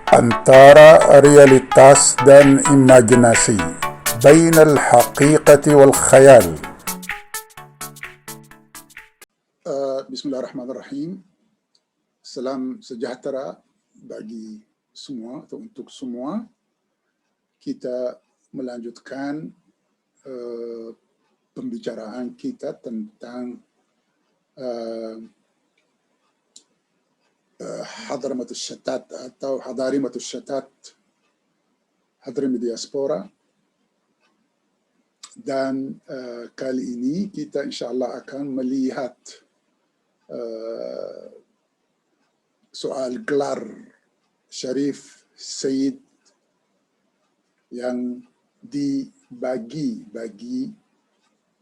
antara realitas dan imajinasi, bainal haqiqati wal khayal. Bismillahirrahmanirrahim. Salam sejahtera bagi semua atau untuk semua. Kita melanjutkan pembicaraan kita tentang Hadramatus Syatat atau Hadarimatus Syatat, Hadrim Diaspora. Dan kali ini kita insyaAllah akan melihat soal gelar Syarif Sayyid yang dibagi-bagi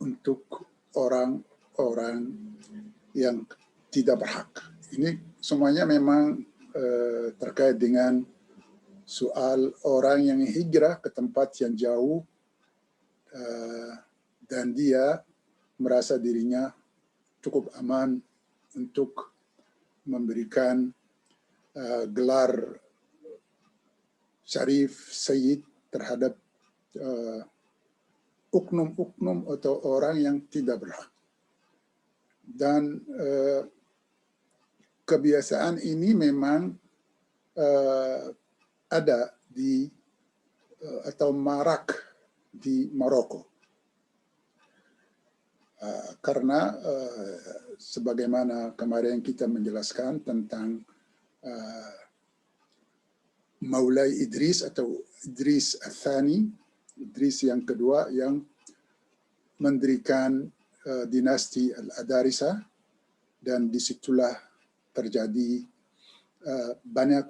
untuk orang-orang yang tidak berhak. Ini semuanya memang terkait dengan soal orang yang hijrah ke tempat yang jauh dan dia merasa dirinya cukup aman untuk memberikan gelar Syarif Sayyid terhadap oknum-oknum atau orang yang tidak berhak. Dan kebiasaan ini memang ada di atau marak di Maroko. Karena sebagaimana kemarin kita menjelaskan tentang Maulai Idris atau Idris Ats-Tsani, Idris yang kedua yang mendirikan dinasti Al-Adarisa, dan disitulah terjadi banyak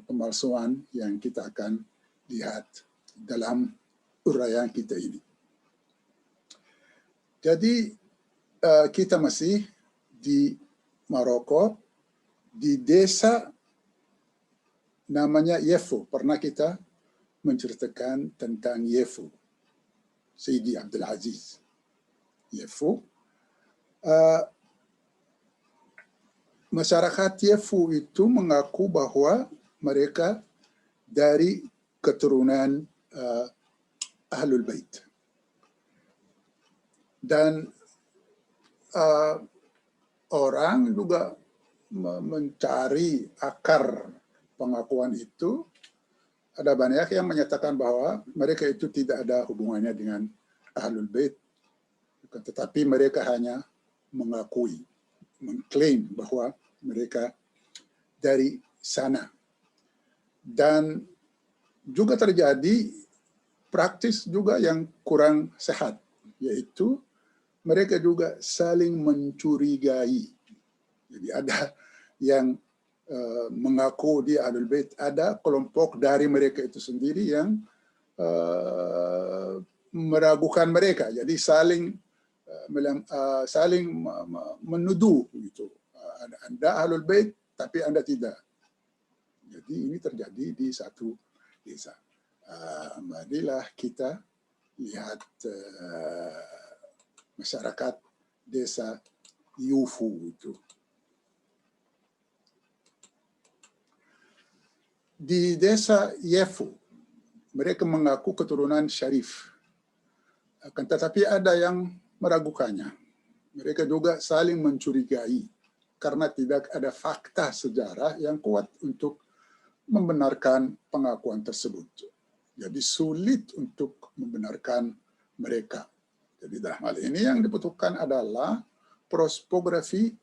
pemalsuan yang kita akan lihat dalam uraian kita ini. Jadi kita masih di Maroko, di desa namanya Yeffo. Pernah kita menceritakan tentang Yeffo, Sayyidi Abdul Aziz. Yeffo, masyarakat Yeffo itu mengaku bahwa mereka dari keturunan Ahlul Bait. Dan orang juga mencari akar pengakuan itu. Ada banyak yang menyatakan bahwa mereka itu tidak ada hubungannya dengan Ahlul Bait, tetapi mereka hanya mengakui, mengklaim bahwa mereka dari sana. Dan juga terjadi praktis juga yang kurang sehat, yaitu mereka juga saling mencurigai. Jadi ada yang mengaku di Ahlul Bait, ada kelompok dari mereka itu sendiri yang meragukan mereka. Jadi saling menuduh gitu. Anda Ahlul Bait tapi Anda tidak. Jadi ini terjadi di satu desa. Marilah kita lihat masyarakat desa Yufu itu. Di desa Yeffo, mereka mengaku keturunan Syarif. Akan tetapi ada yang meragukannya. Mereka juga saling mencurigai karena tidak ada fakta sejarah yang kuat untuk membenarkan pengakuan tersebut. Jadi sulit untuk membenarkan mereka. Jadi dalam hal ini yang dibutuhkan adalah prospekografi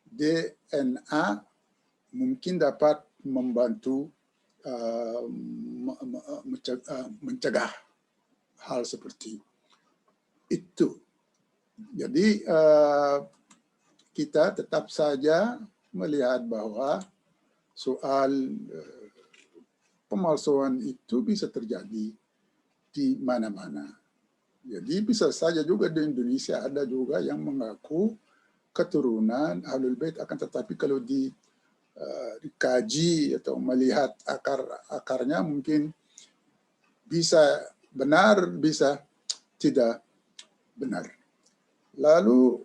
DNA mungkin dapat membantu mencegah hal seperti itu. Jadi kita tetap saja melihat bahwa soal pemalsuan itu bisa terjadi di mana-mana. Jadi bisa saja juga di Indonesia ada juga yang mengaku keturunan Ahlul Bait, akan tetapi kalau dikaji atau melihat akarnya mungkin bisa benar, bisa tidak benar. Lalu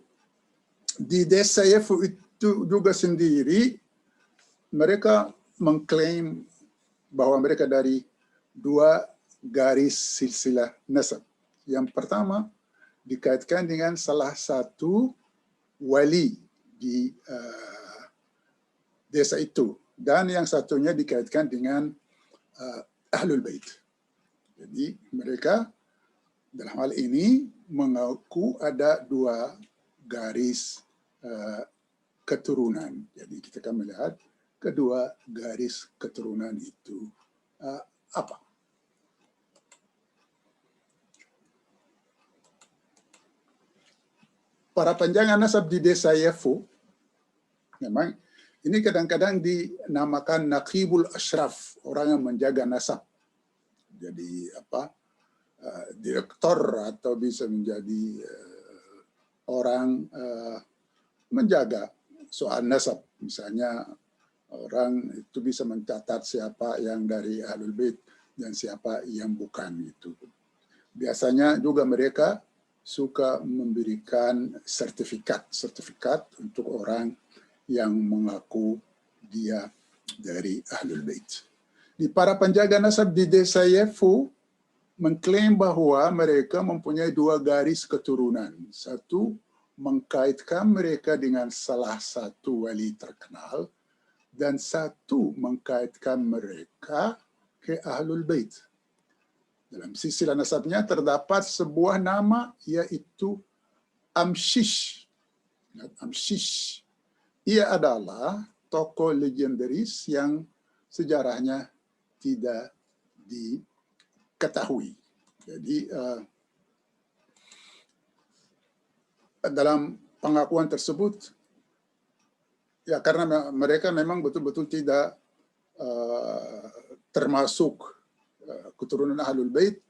di desa Yeffo itu juga sendiri mereka mengklaim bahwa mereka dari dua garis silsilah nasab. Yang pertama dikaitkan dengan salah satu wali di desa itu, dan yang satunya dikaitkan dengan Ahlul Bait. Jadi mereka dalam hal ini mengaku ada dua garis keturunan. Jadi kita akan melihat kedua garis keturunan itu apa. Para penjaga nasab di desa Yefu, memang ini kadang-kadang dinamakan Naqibul Ashraf, orang yang menjaga nasab. Jadi direktur atau bisa menjadi orang menjaga soal nasab. Misalnya orang itu bisa mencatat siapa yang dari Ahlul Bait dan siapa yang bukan itu. Biasanya juga mereka suka memberikan sertifikat untuk orang yang mengaku dia dari Ahlul Bait. Di para penjaga nasab di desa Yefu mengklaim bahwa mereka mempunyai dua garis keturunan. Satu mengkaitkan mereka dengan salah satu wali terkenal, dan satu mengkaitkan mereka ke Ahlul Bait. Dalam silsilah nasabnya terdapat sebuah nama, yaitu Amshish. Amshish. Ia adalah tokoh legendaris yang sejarahnya tidak diketahui. Jadi dalam pengakuan tersebut, ya karena mereka memang betul-betul tidak termasuk keturunan Ahlul Bait,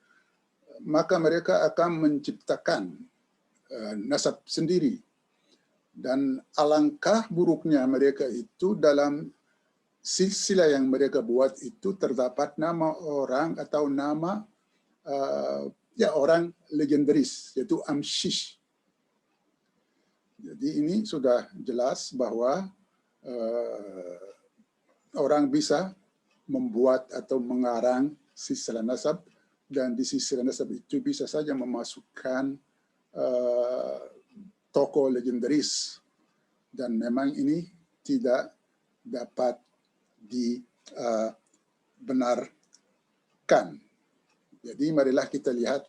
maka mereka akan menciptakan nasab sendiri. Dan alangkah buruknya mereka itu, dalam silsilah yang mereka buat itu terdapat nama orang atau nama orang legendaris, yaitu Amshish. Jadi ini sudah jelas bahwa orang bisa membuat atau mengarang silsilah nasab, dan di silsilah nasab itu bisa saja memasukkan tokoh legendaris, dan memang ini tidak dapat dibenarkan. Jadi marilah kita lihat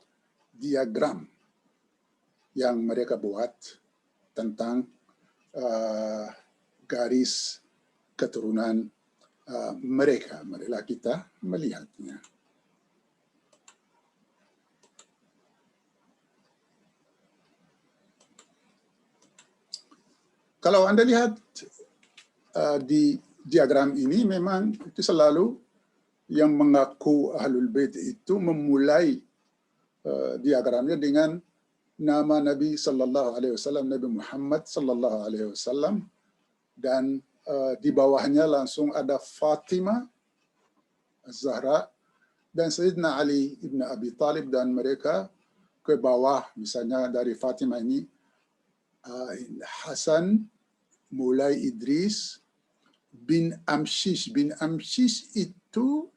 diagram yang mereka buat tentang garis keturunan mereka. Marilah kita melihatnya. Kalau Anda lihat di diagram ini, memang itu selalu yang mengaku Ahlul Bait itu memulai diagramnya dengan nama Nabi Sallallahu Alaihi Wasallam, Nabi Muhammad Sallallahu Alaihi Wasallam, dan di bawahnya langsung ada Fatimah Az-Zahra dan Sayyidina Ali ibn Abi Talib, dan mereka ke bawah, misalnya dari Fatimah ini Hasan mulai Idris bin Amshish. Bin Amshish itu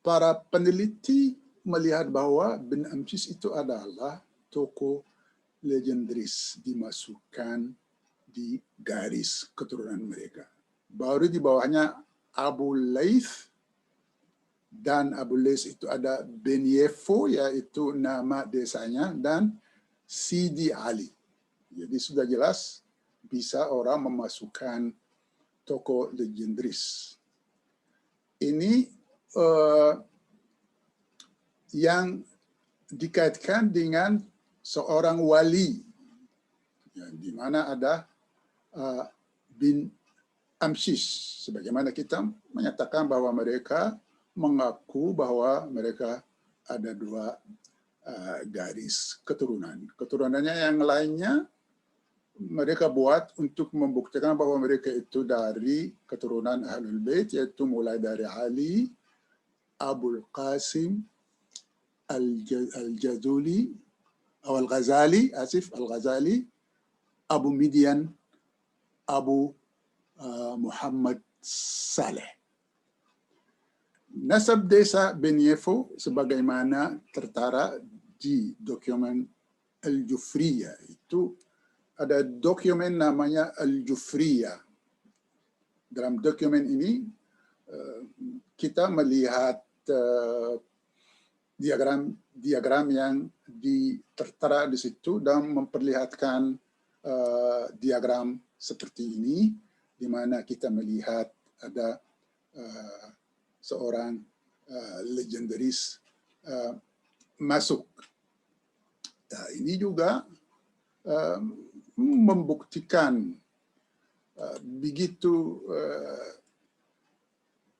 para peneliti melihat bahwa bin Amshish itu adalah tokoh legendaris, dimasukkan di garis keturunan mereka. Baru di bawahnya Abu Laith, dan Abu Laith itu ada bin Yefo, yaitu nama desanya, dan Sidi Ali. Jadi sudah jelas bisa orang memasukkan tokoh legendaris. Ini yang dikaitkan dengan seorang wali, di mana ada bin Amshish. Sebagaimana kita menyatakan bahwa mereka mengaku bahwa mereka ada dua garis keturunan. Keturunannya yang lainnya mereka buat untuk membuktikan bahwa mereka itu dari keturunan Ahlul Bait, yaitu mulai dari Ali, Abul Qasim, Al-Jazuli, Al-Ghazali, Abu Midian, Abu Muhammad Saleh. Nasab desa Benyefo sebagaimana tertara di dokumen Al-Jufriyah. Itu ada dokumen namanya Al-Jufriyah. Dalam dokumen ini kita melihat diagram yang tertera di situ dan memperlihatkan diagram seperti ini, di mana kita melihat ada seorang legendaris masuk. Nah, ini juga membuktikan begitu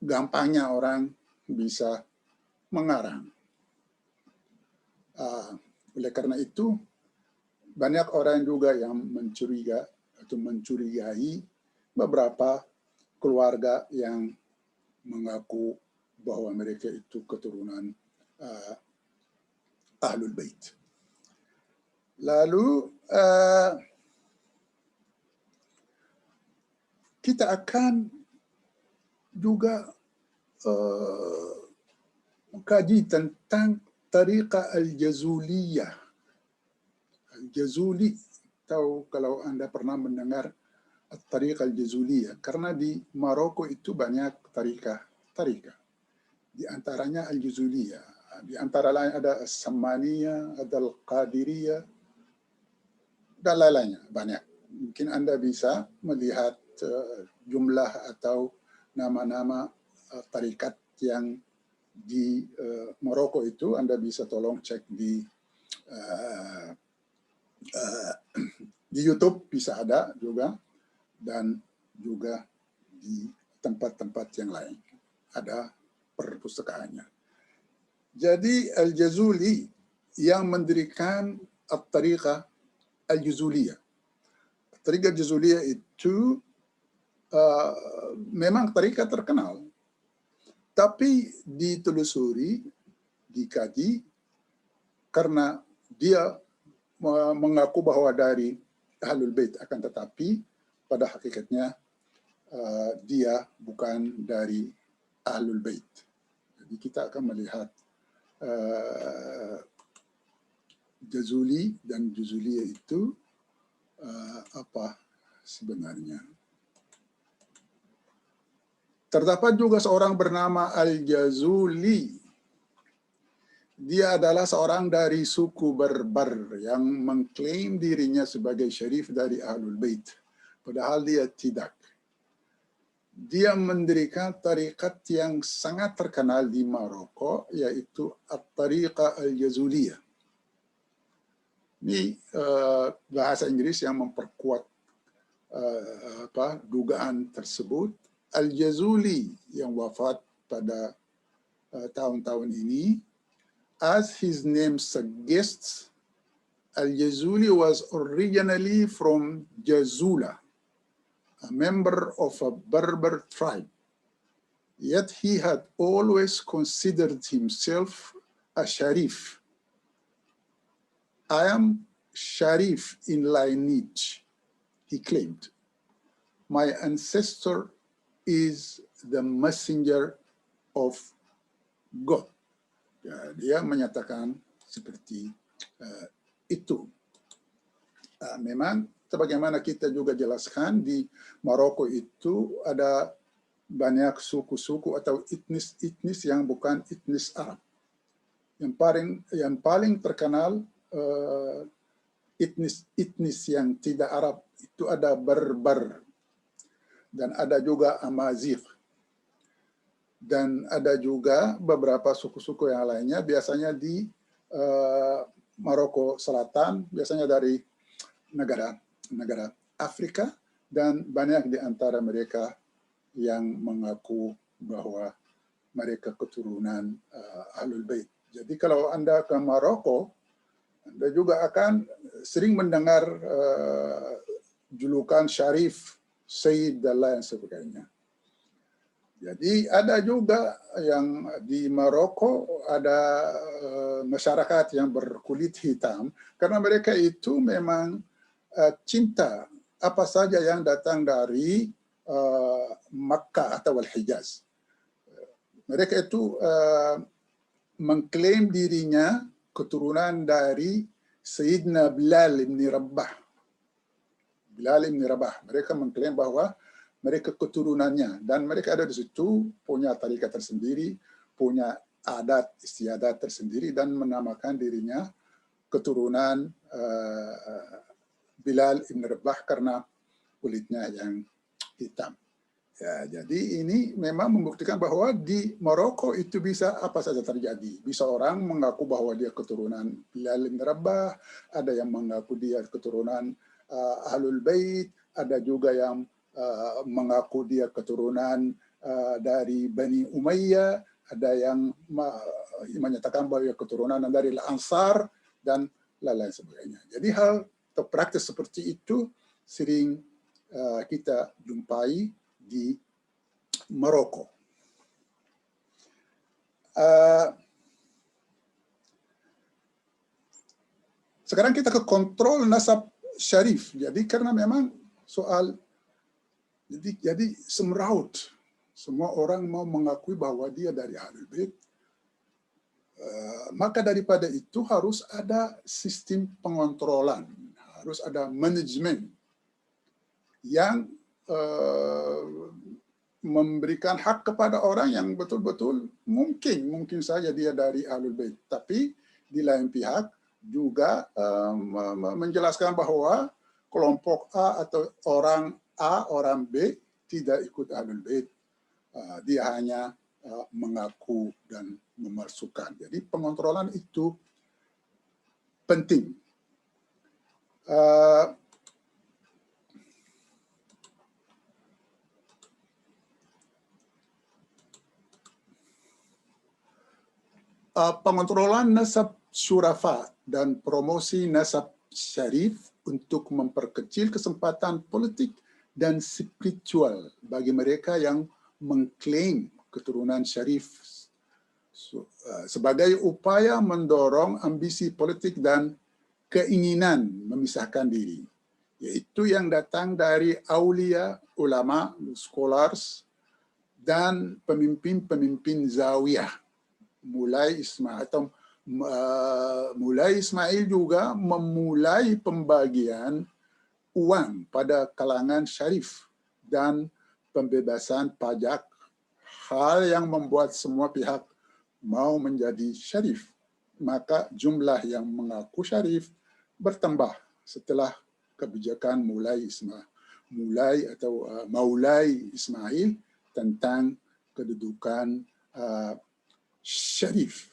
gampangnya orang bisa mengarang. Oleh karena itu, banyak orang juga yang mencurigai beberapa keluarga yang mengaku bahwa mereka itu keturunan Ahlul Bait. Lalu kita akan juga mengkaji tentang tariqah al-Jazuliyah. Al-Jazuli, tahu kalau Anda pernah mendengar tariqah al-Jazuliyah, karena di Maroko itu banyak tariqah. Di antaranya al-Jazuliyah. Di antara lain ada As-Samaniyah, ada Al-Qadiriyah, dan lain-lainnya banyak. Mungkin Anda bisa melihat jumlah atau nama-nama tarikat yang di Maroko itu. Anda bisa tolong cek di YouTube, bisa ada juga, dan juga di tempat-tempat yang lain ada perpustakaannya. Jadi Al-Jazuli yang mendirikan at-tariqah Al-Jazuliyah. Tariqah Jazuliyah itu memang tariqah terkenal, tapi ditelusuri, dikaji, karena dia mengaku bahwa dari Ahlul Bait, akan tetapi pada hakikatnya dia bukan dari Ahlul Bait. Jadi kita akan melihat Jazuli dan Jazuliyah itu apa sebenarnya. Terdapat juga seorang bernama Al-Jazuli. Dia adalah seorang dari suku Berber yang mengklaim dirinya sebagai syarif dari Ahlul Bait, padahal dia tidak. Dia mendirikan tarikat yang sangat terkenal di Maroko, yaitu At-Tariqah Al-Jazuliyah. Ini bahasa Inggris yang memperkuat dugaan tersebut. Al-Jazuli yang wafat pada tahun-tahun ini, as his name suggests, Al-Jazuli was originally from Jazula, a member of a Berber tribe. Yet he had always considered himself a Sharif. I am Sharif in lineage, he claimed. My ancestor is the messenger of God. Ya, dia menyatakan seperti itu. Memang sebagaimana kita juga jelaskan, di Maroko itu ada banyak suku-suku atau etnis yang bukan etnis Arab. Yang paling terkenal etnis yang tidak Arab itu ada Berber, dan ada juga Amazigh, dan ada juga beberapa suku-suku yang lainnya, biasanya di Maroko Selatan, biasanya dari negara Afrika, dan banyak di antara mereka yang mengaku bahwa mereka keturunan Ahlul Bait. Jadi kalau Anda ke Maroko, Anda juga akan sering mendengar julukan Syarif, Sayyid, dan lain sebagainya. Jadi ada juga yang di Maroko ada masyarakat yang berkulit hitam, karena mereka itu memang cinta apa saja yang datang dari Makkah atau Al-Hijaz. Mereka itu mengklaim dirinya keturunan dari Sayyidina Bilal ibn Rabah. Bilal ibn Rabah. Mereka mengklaim bahwa mereka keturunannya, dan mereka ada di situ punya tarikat tersendiri, punya adat istiadat tersendiri, dan menamakan dirinya keturunan Bilal ibn Rabah karena kulitnya yang hitam. Ya, jadi ini memang membuktikan bahwa di Maroko itu bisa apa saja terjadi. Bisa orang mengaku bahwa dia keturunan Bilal bin Rabah, ada yang mengaku dia keturunan Ahlul Bait, ada juga yang mengaku dia keturunan dari Bani Umayyah, ada yang menyatakan bahwa dia keturunan dari Al-Ansar, dan lain-lain sebagainya. Jadi hal atau praktis seperti itu sering kita jumpai di Maroko. Sekarang kita ke kontrol nasab syarif. Jadi karena memang soal jadi semeraut, semua orang mau mengakui bahwa dia dari Ahlul Bait. Maka daripada itu harus ada sistem pengontrolan, harus ada manajemen yang memberikan hak kepada orang yang betul-betul mungkin saja dia dari Ahlul Bait, tapi di lain pihak juga menjelaskan bahwa kelompok A atau orang A, orang B tidak ikut Ahlul Bait. Dia hanya mengaku dan memalsukan. Jadi pengontrolan itu penting. Pengontrolan nasab syurafa dan promosi nasab syarif untuk memperkecil kesempatan politik dan spiritual bagi mereka yang mengklaim keturunan syarif sebagai upaya mendorong ambisi politik dan keinginan memisahkan diri, yaitu yang datang dari aulia, ulama, scholars, dan pemimpin-pemimpin zawiyah. Mulai Ismail juga memulai pembagian uang pada kalangan syarif dan pembebasan pajak, hal yang membuat semua pihak mau menjadi syarif. Maka jumlah yang mengaku syarif bertambah setelah kebijakan Maulai Ismail tentang kedudukan syarif.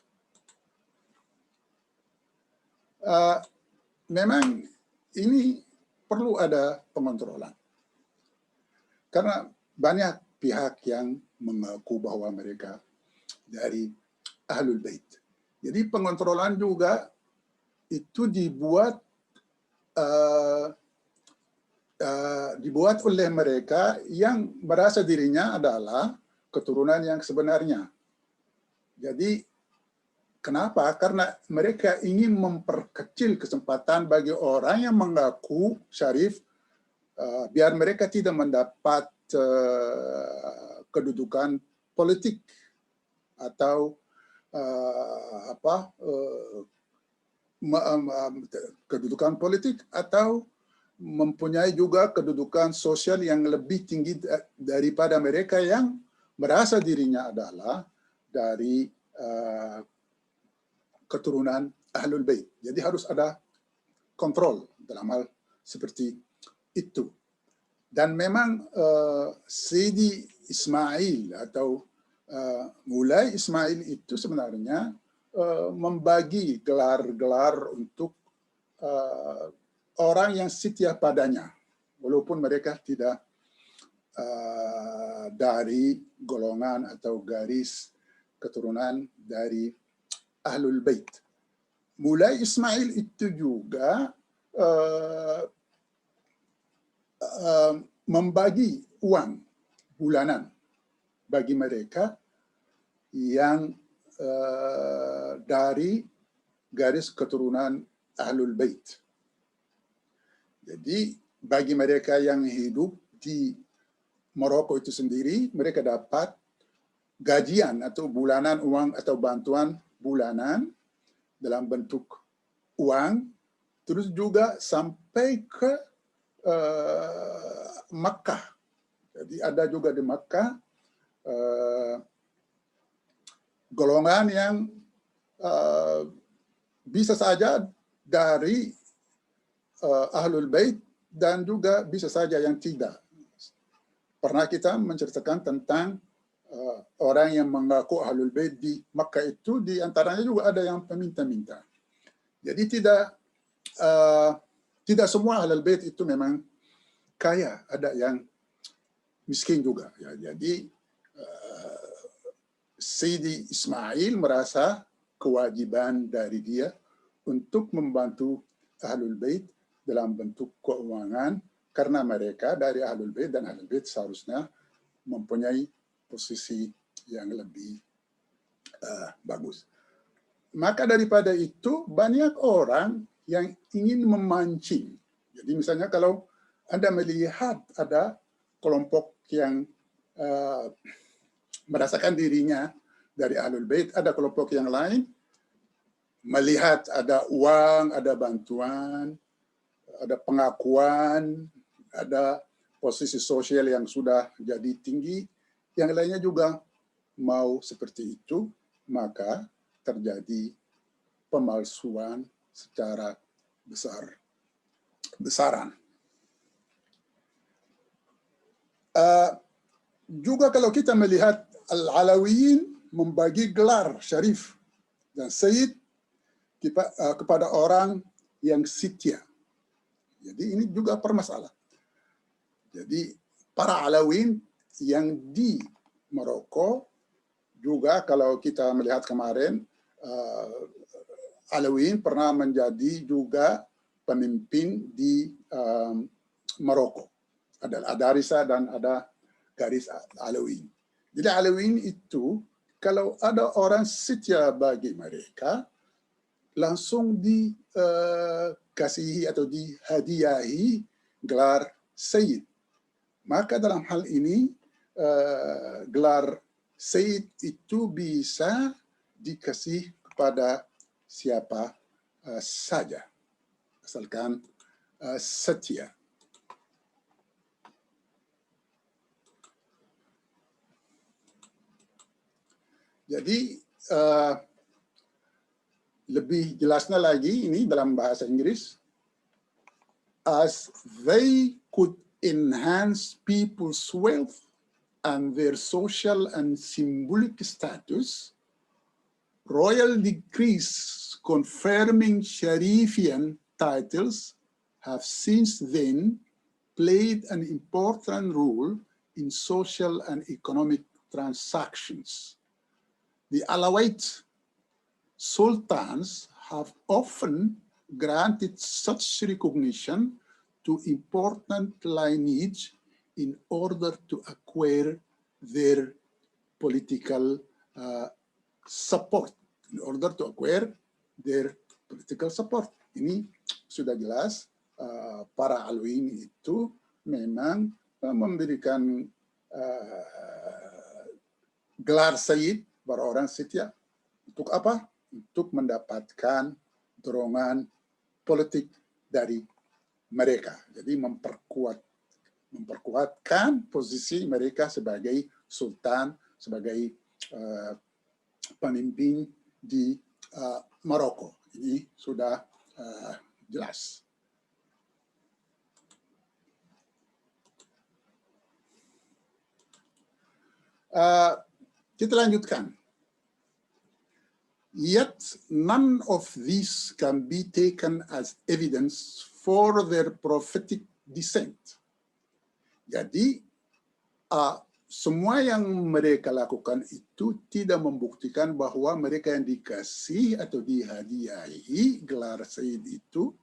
Memang ini perlu ada pengontrolan. Karena banyak pihak yang mengaku bahwa mereka dari Ahlul Bait. Jadi pengontrolan juga itu dibuat oleh mereka yang merasa dirinya adalah keturunan yang sebenarnya. Jadi kenapa? Karena mereka ingin memperkecil kesempatan bagi orang yang mengaku syarif, biar mereka tidak mendapat kedudukan politik atau kedudukan politik atau mempunyai juga kedudukan sosial yang lebih tinggi daripada mereka yang merasa dirinya adalah dari keturunan Ahlul Bait. Jadi harus ada kontrol dalam hal seperti itu. Dan memang Sayyidi Ismail atau Mulai Ismail itu sebenarnya membagi gelar-gelar untuk orang yang setia padanya, walaupun mereka tidak dari golongan atau garis keturunan dari Ahlul Bait. Mulai Ismail itu juga membagi uang bulanan bagi mereka yang dari garis keturunan Ahlul Bait. Jadi bagi mereka yang hidup di Maroko itu sendiri, mereka dapat gajian atau bulanan uang atau bantuan bulanan dalam bentuk uang, terus juga sampai ke Makkah. Jadi ada juga di Makkah golongan yang bisa saja dari Ahlul Bait dan juga bisa saja yang tidak. Pernah kita menceritakan tentang orang yang mengaku Ahlul Bait di Makkah itu, di antaranya juga ada yang peminta-minta. Jadi tidak semua Ahlul Bait itu memang kaya, ada yang miskin juga. Ya, jadi Sayyidi Ismail merasa kewajiban dari dia untuk membantu Ahlul Bait dalam bentuk keuangan, karena mereka dari Ahlul Bait dan Ahlul Bait seharusnya mempunyai posisi yang lebih bagus. Maka daripada itu banyak orang yang ingin memancing. Jadi misalnya kalau Anda melihat ada kelompok yang merasakan dirinya dari Ahlul Bait, ada kelompok yang lain melihat ada uang, ada bantuan, ada pengakuan, ada posisi sosial yang sudah jadi tinggi, yang lainnya juga mau seperti itu, maka terjadi pemalsuan secara besaran. Juga kalau kita melihat Al-Alawiyin membagi gelar syarif dan sayyid kepada orang yang sitya. Jadi ini juga permasalahan. Jadi para Alawiyin yang di Maroko juga, kalau kita melihat kemarin, Alawiyin pernah menjadi juga pemimpin di Maroko. Ada Adarisa dan ada garis Alawiyin. Jadi Alawiyin itu kalau ada orang setia bagi mereka, langsung dikasihi atau dihadiahi gelar Sayyid. Maka dalam hal ini gelar Sayyid itu bisa dikasih kepada siapa saja, asalkan setia. Jadi lebih jelasnya lagi ini dalam bahasa Inggris, as they could enhance people's wealth and their social and symbolic status, royal decrees confirming Sharifian titles have since then played an important role in social and economic transactions. The Alawite sultans have often granted such recognition to important lineage in order to acquire their political support. In order to acquire their political support. Ini sudah jelas para Alawiyin itu memang memberikan gelar Sayyid para orang setia. Untuk apa? Untuk mendapatkan dorongan politik dari mereka. Jadi memperkuatkan posisi mereka sebagai sultan, sebagai pemimpin di Maroko. Ini sudah jelas. Kita lanjutkan. Yet none of these can be taken as evidence for their prophetic descent. Jadi semua yang mereka lakukan itu tidak membuktikan bahwa mereka yang dikasih atau dihadiahi gelar Sayyid itu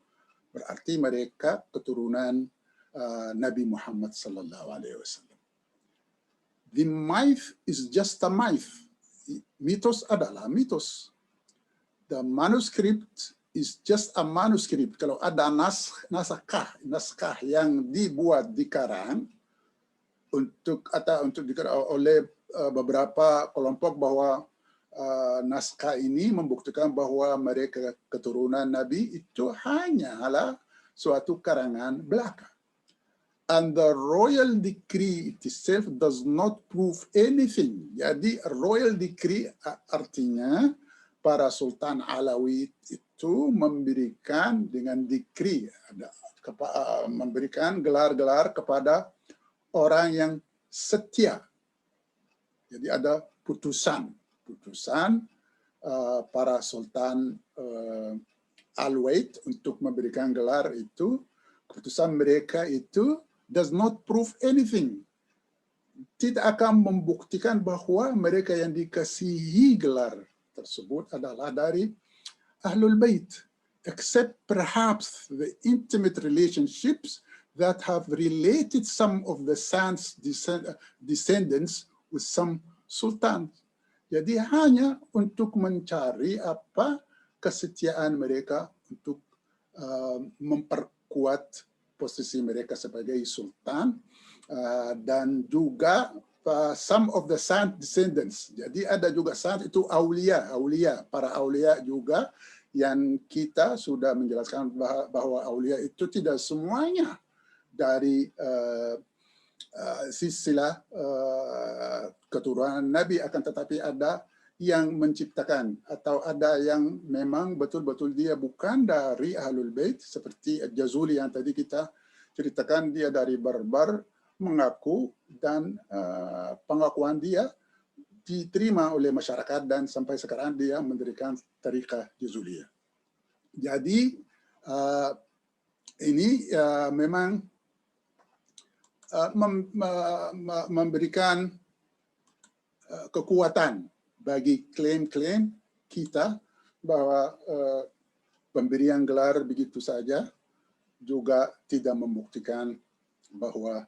berarti mereka keturunan Nabi Muhammad SAW. The myth is just a myth. Mitos adalah mitos. The manuscript is just a manuscript. Kalau ada naskah yang dibuat di karang untuk dikira oleh beberapa kelompok bahwa naskah ini membuktikan bahwa mereka keturunan Nabi itu hanyalah suatu karangan belaka. And the royal decree itself does not prove anything. Jadi royal decree artinya para Sultan Alawi itu memberikan dengan decree, memberikan gelar-gelar kepada orang yang setia. Jadi ada putusan para Sultan Alawiyah untuk memberikan gelar itu. Keputusan mereka itu does not prove anything. Tidak akan membuktikan bahwa mereka yang dikasihi gelar tersebut adalah dari Ahlul Bait, except perhaps the intimate relationships that have related some of the sons' descendants with some sultans. Jadi hanya untuk mencari apa kesetiaan mereka untuk memperkuat posisi mereka sebagai sultan, dan juga some of the sons descendants. Jadi ada juga sons itu aulia, para aulia juga yang kita sudah menjelaskan bahwa aulia itu tidak semuanya dari silsilah keturunan Nabi, akan tetapi ada yang menciptakan atau ada yang memang betul-betul dia bukan dari Ahlul Bait, seperti Jazuli yang tadi kita ceritakan, dia dari Barbar mengaku dan pengakuan dia diterima oleh masyarakat dan sampai sekarang dia mendirikan Tariqah Jazuliyah. Jadi ini memang memberikan kekuatan bagi klaim-klaim kita bahwa pemberian gelar begitu saja juga tidak membuktikan bahwa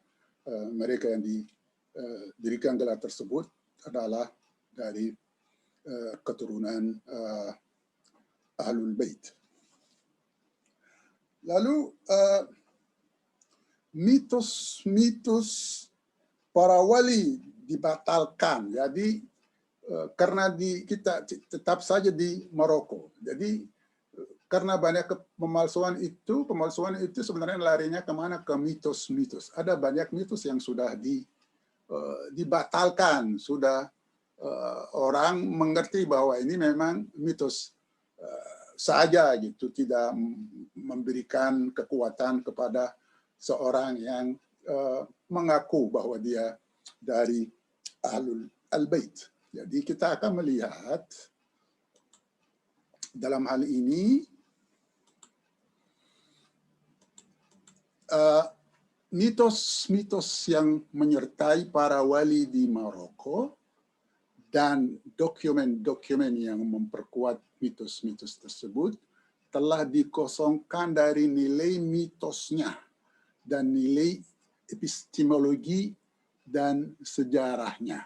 mereka yang diberikan gelar tersebut adalah dari keturunan Ahlul Bait. Lalu mitos-mitos para wali dibatalkan. Jadi karena kita tetap saja di Maroko. Jadi karena banyak pemalsuan itu sebenarnya larinya kemana? Ke mitos-mitos. Ada banyak mitos yang sudah dibatalkan, sudah orang mengerti bahwa ini memang mitos saja gitu, tidak memberikan kekuatan kepada seorang yang mengaku bahwa dia dari Ahlul Bait. Jadi kita akan melihat dalam hal ini mitos-mitos yang menyertai para wali di Maroko dan dokumen-dokumen yang memperkuat mitos-mitos tersebut telah dikosongkan dari nilai mitosnya dan nilai epistemologi dan sejarahnya.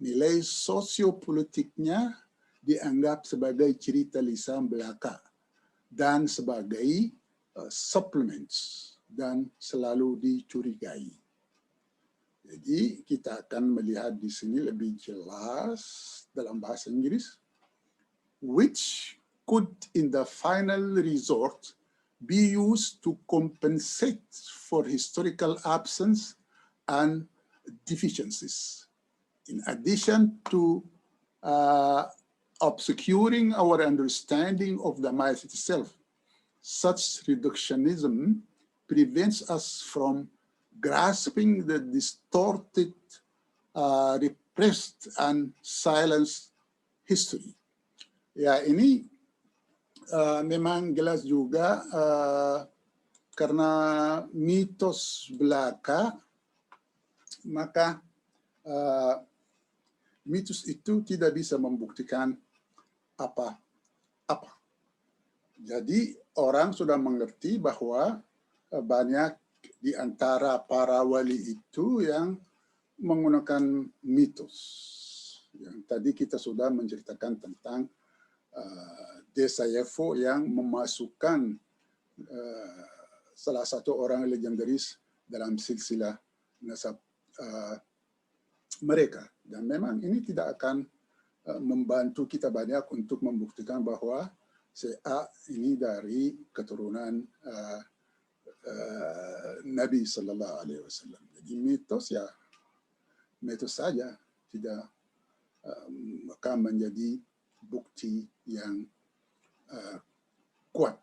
Nilai sosiopolitiknya dianggap sebagai cerita lisan belaka dan sebagai supplements dan selalu dicurigai. Jadi kita akan melihat di sini lebih jelas dalam bahasa Inggris, which could in the final resort be used to compensate for historical absence and deficiencies. In addition to obscuring our understanding of the myth itself, such reductionism prevents us from grasping the distorted, repressed, and silenced history. Ya, ini memang jelas juga karena mitos belaka, maka mitos itu tidak bisa membuktikan apa-apa. Jadi orang sudah mengerti bahwa banyak di antara para wali itu yang menggunakan mitos. Yang tadi kita sudah menceritakan tentang Desa Yefo yang memasukkan salah satu orang legendaris dalam silsilah nasab mereka. Dan memang ini tidak akan membantu kita banyak untuk membuktikan bahwa si A ini dari keturunan Nabi Sallallahu Alaihi Wasallam. Jadi mitos saja, tidak akan menjadi bukti yang kuat.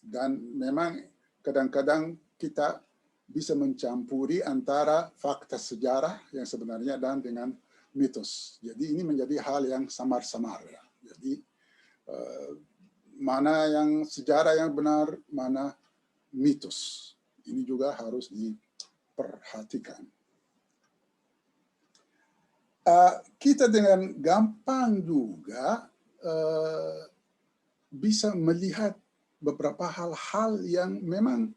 Dan memang kadang-kadang kita bisa mencampuri antara fakta sejarah yang sebenarnya dan dengan mitos. Jadi ini menjadi hal yang samar-samar. Ya. Jadi mana yang sejarah yang benar, mana mitos. Ini juga harus diperhatikan. Kita dengan gampang juga bisa melihat beberapa hal-hal yang memang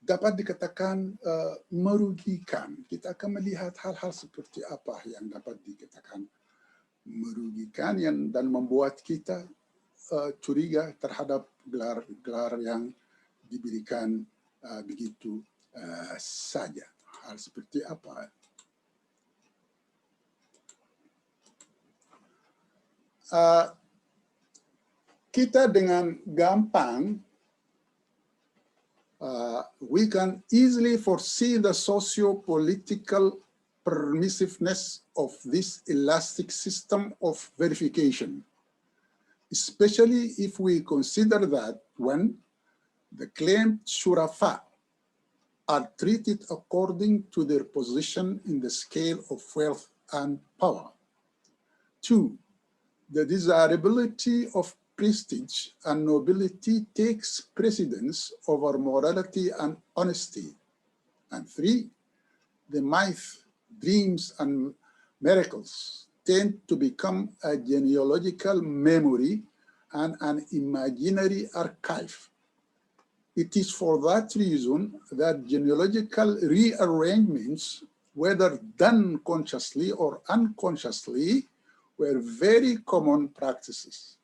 dapat dikatakan merugikan. Kita akan melihat hal-hal seperti apa yang dapat dikatakan merugikan dan membuat kita curiga terhadap gelar yang diberikan begitu saja. Hal seperti apa? Kita dengan gampang we can easily foresee the socio-political permissiveness of this elastic system of verification, especially if we consider that when the claimed shurafa are treated according to their position in the scale of wealth and power. 2, the desirability of prestige and nobility takes precedence over morality and honesty. And 3, the myth, dreams, and miracles tend to become a genealogical memory and an imaginary archive. It is for that reason that genealogical rearrangements, whether done consciously or unconsciously, were very common practices,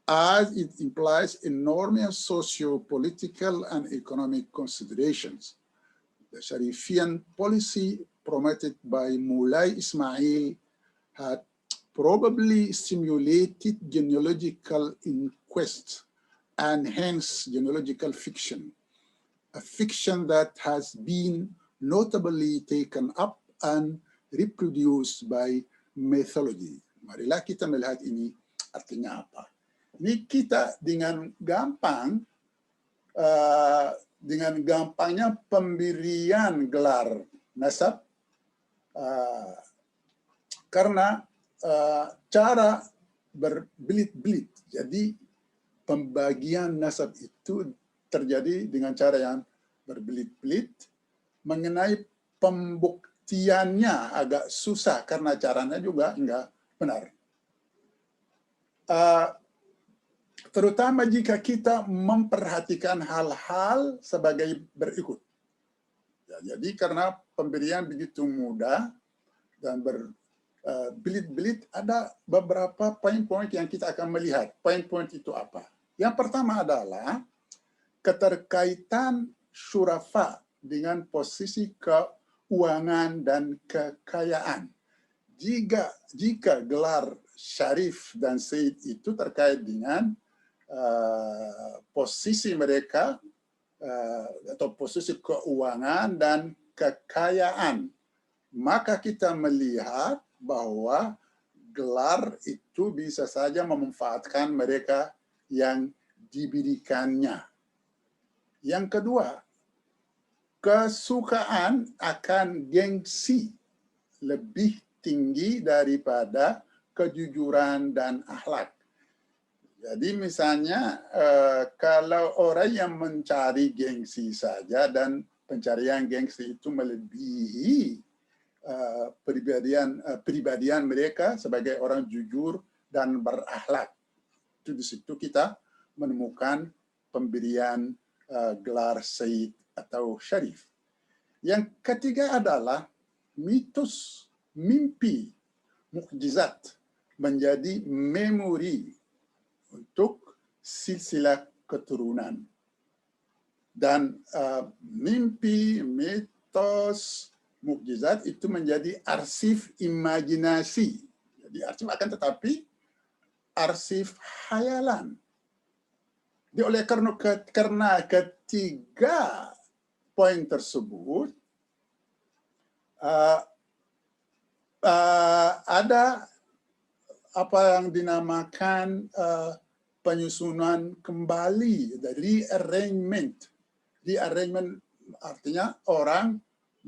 as it implies enormous socio-political and economic considerations. The Sharifian policy promoted by Mulay Ismail had probably stimulated genealogical inquest and hence genealogical fiction, a fiction that has been notably taken up and reproduced by mythology. Marilah kita melihat ini artinya apa. Ini kita dengan gampangnya pemberian gelar nasab karena cara berbelit-belit. Jadi pembagian nasab itu terjadi dengan cara yang berbelit-belit, mengenai pembuktiannya agak susah karena caranya juga enggak benar. Terutama jika kita memperhatikan hal-hal sebagai berikut. Ya, jadi karena pemberian begitu mudah dan berbelit-belit, ada beberapa poin-poin yang kita akan melihat. Poin-poin itu apa? Yang pertama adalah keterkaitan syurafa dengan posisi keuangan dan kekayaan. Jika gelar syarif dan sayyid itu terkait dengan posisi mereka atau posisi keuangan dan kekayaan, maka kita melihat bahwa gelar itu bisa saja memanfaatkan mereka yang diberikannya. Yang kedua, kesukaan akan gengsi lebih tinggi daripada kejujuran dan akhlak. Jadi misalnya kalau orang yang mencari gengsi saja dan pencarian gengsi itu melebihi pribadian mereka sebagai orang jujur dan berakhlak, itu di situ kita menemukan pemberian gelar sayyid atau syarif. Yang ketiga adalah mitos mimpi mukjizat menjadi memori untuk silsilah keturunan. Dan mimpi, mitos, mukjizat mukjizat itu menjadi arsip imajinasi. Jadi arsip akan tetapi arsip khayalan. Jadi oleh karena ketiga poin tersebut ada apa yang dinamakan penyusunan kembali, rearrangement. Rearrangement artinya orang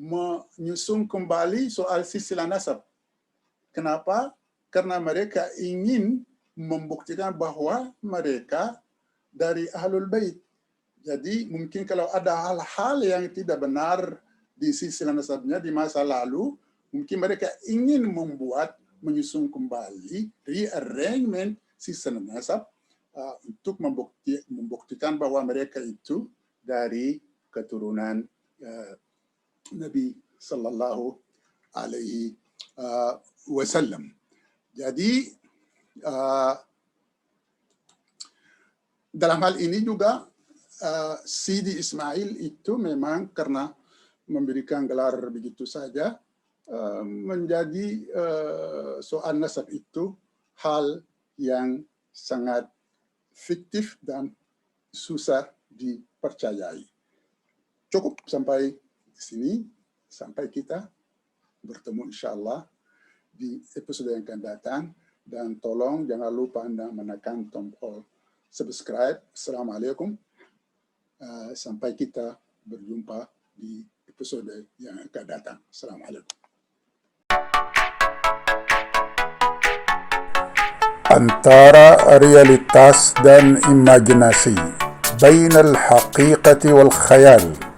menyusun kembali soal silsilah nasab. Kenapa? Karena mereka ingin membuktikan bahwa mereka dari Ahlul Bait. Jadi mungkin kalau ada hal-hal yang tidak benar di silsilah nasabnya di masa lalu, mungkin mereka ingin menyusun kembali rearrangement silsilah nasab untuk membuktikan bahwa mereka itu dari keturunan Nabi Sallallahu Alaihi Wasallam. Jadi dalam hal ini juga Sidi Ismail itu memang karena memberikan gelar begitu saja menjadi soal nasab itu hal yang sangat fiktif dan susah dipercayai. Cukup sampai sini, sampai kita bertemu insyaAllah di episode yang akan datang. Dan tolong jangan lupa Anda menekan tombol subscribe. Assalamualaikum. Sampai kita berjumpa di episode yang akan datang. Assalamualaikum. Antara realitas dan imajinasi, bainal haqiqati wal khayal.